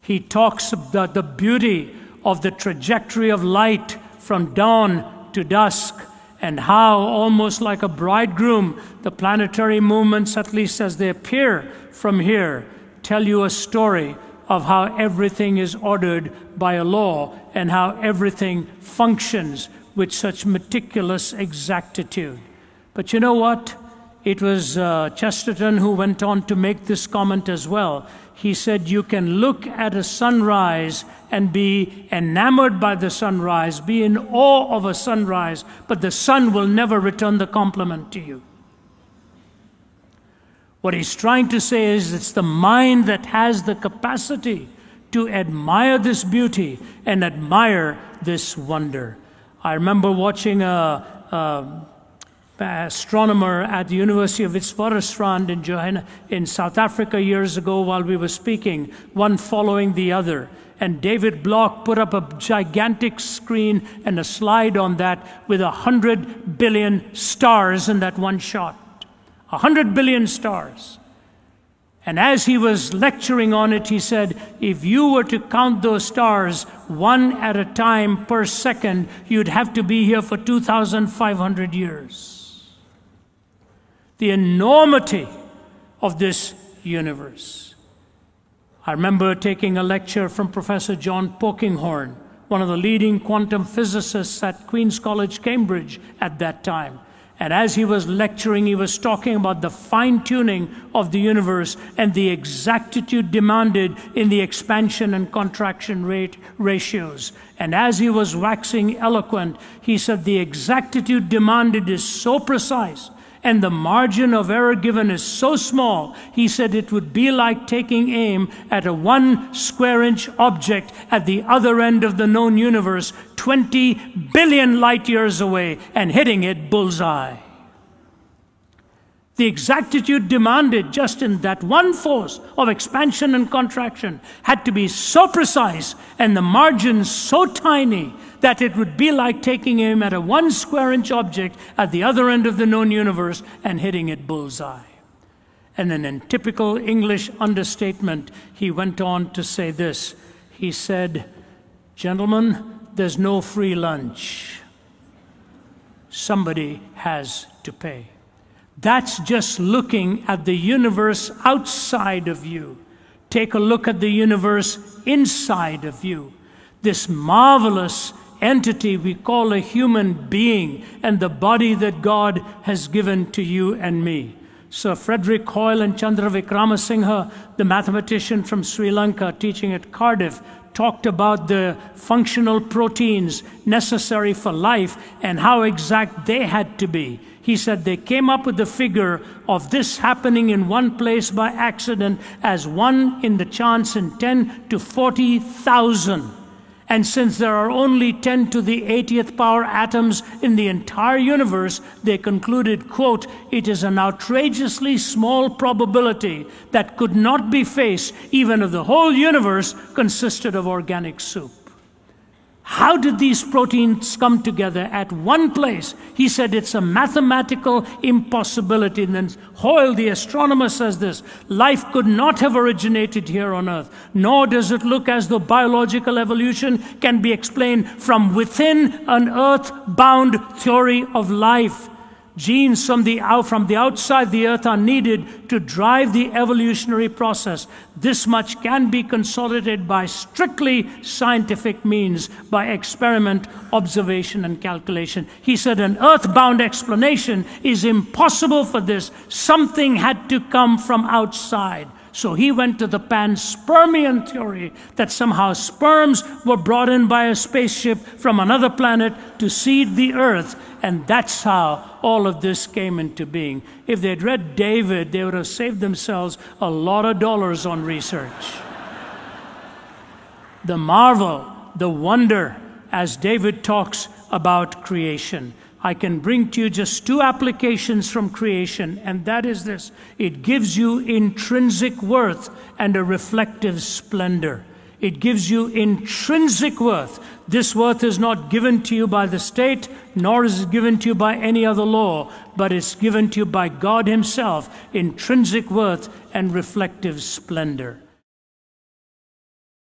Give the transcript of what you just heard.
He talks about the beauty of the trajectory of light from dawn to dusk, and how, almost like a bridegroom, the planetary movements, at least as they appear from here, tell you a story of how everything is ordered by a law and how everything functions with such meticulous exactitude. But you know what? It was Chesterton who went on to make this comment as well. He said, you can look at a sunrise and be enamored by the sunrise, be in awe of a sunrise, but the sun will never return the compliment to you. What he's trying to say is it's the mind that has the capacity to admire this beauty and admire this wonder. I remember watching an astronomer at the University of Witwatersrand in South Africa years ago while we were speaking, one following the other. And David Block put up a gigantic screen and a slide on that with 100 billion stars in that one shot. 100 billion stars. And as he was lecturing on it, he said, if you were to count those stars one at a time per second, you'd have to be here for 2,500 years. The enormity of this universe. I remember taking a lecture from Professor John Polkinghorne, one of the leading quantum physicists at Queen's College, Cambridge at that time. And as he was lecturing, he was talking about the fine-tuning of the universe and the exactitude demanded in the expansion and contraction ratios. And as he was waxing eloquent, he said the exactitude demanded is so precise and the margin of error given is so small, he said it would be like taking aim at a 1 square inch object at the other end of the known universe, 20 billion light years away, and hitting it bullseye. The exactitude demanded just in that one force of expansion and contraction had to be so precise and the margins so tiny that it would be like taking aim at a 1 square inch object at the other end of the known universe and hitting it bullseye. And then in typical English understatement, he went on to say this. He said, gentlemen, there's no free lunch. Somebody has to pay. That's just looking at the universe outside of you. Take a look at the universe inside of you. This marvelous entity we call a human being and the body that God has given to you and me. Sir Frederick Hoyle and Chandra Vikramasinghe, the mathematician from Sri Lanka teaching at Cardiff, talked about the functional proteins necessary for life and how exact they had to be. He said they came up with the figure of this happening in one place by accident as 1 in the chance in 10 to 40,000. And since there are only 10 to the 80th power atoms in the entire universe, they concluded, quote, it is an outrageously small probability that could not be faced even if the whole universe consisted of organic soup. How did these proteins come together at one place? He said it's a mathematical impossibility. And then Hoyle, the astronomer, says this, life could not have originated here on Earth, nor does it look as though biological evolution can be explained from within an earth-bound theory of life. Genes from the outside the earth are needed to drive the evolutionary process. This much can be consolidated by strictly scientific means, by experiment, observation, and calculation. He said an earthbound explanation is impossible for this. Something had to come from outside. So he went to the panspermian theory that somehow sperms were brought in by a spaceship from another planet to seed the earth. And that's how all of this came into being. If they'd read David, they would have saved themselves a lot of dollars on research. The marvel, the wonder, as David talks about creation. I can bring to you just 2 applications from creation, and that is this. It gives you intrinsic worth and a reflective splendor. It gives you intrinsic worth. This worth is not given to you by the state, nor is it given to you by any other law, but it's given to you by God Himself, intrinsic worth and reflective splendor.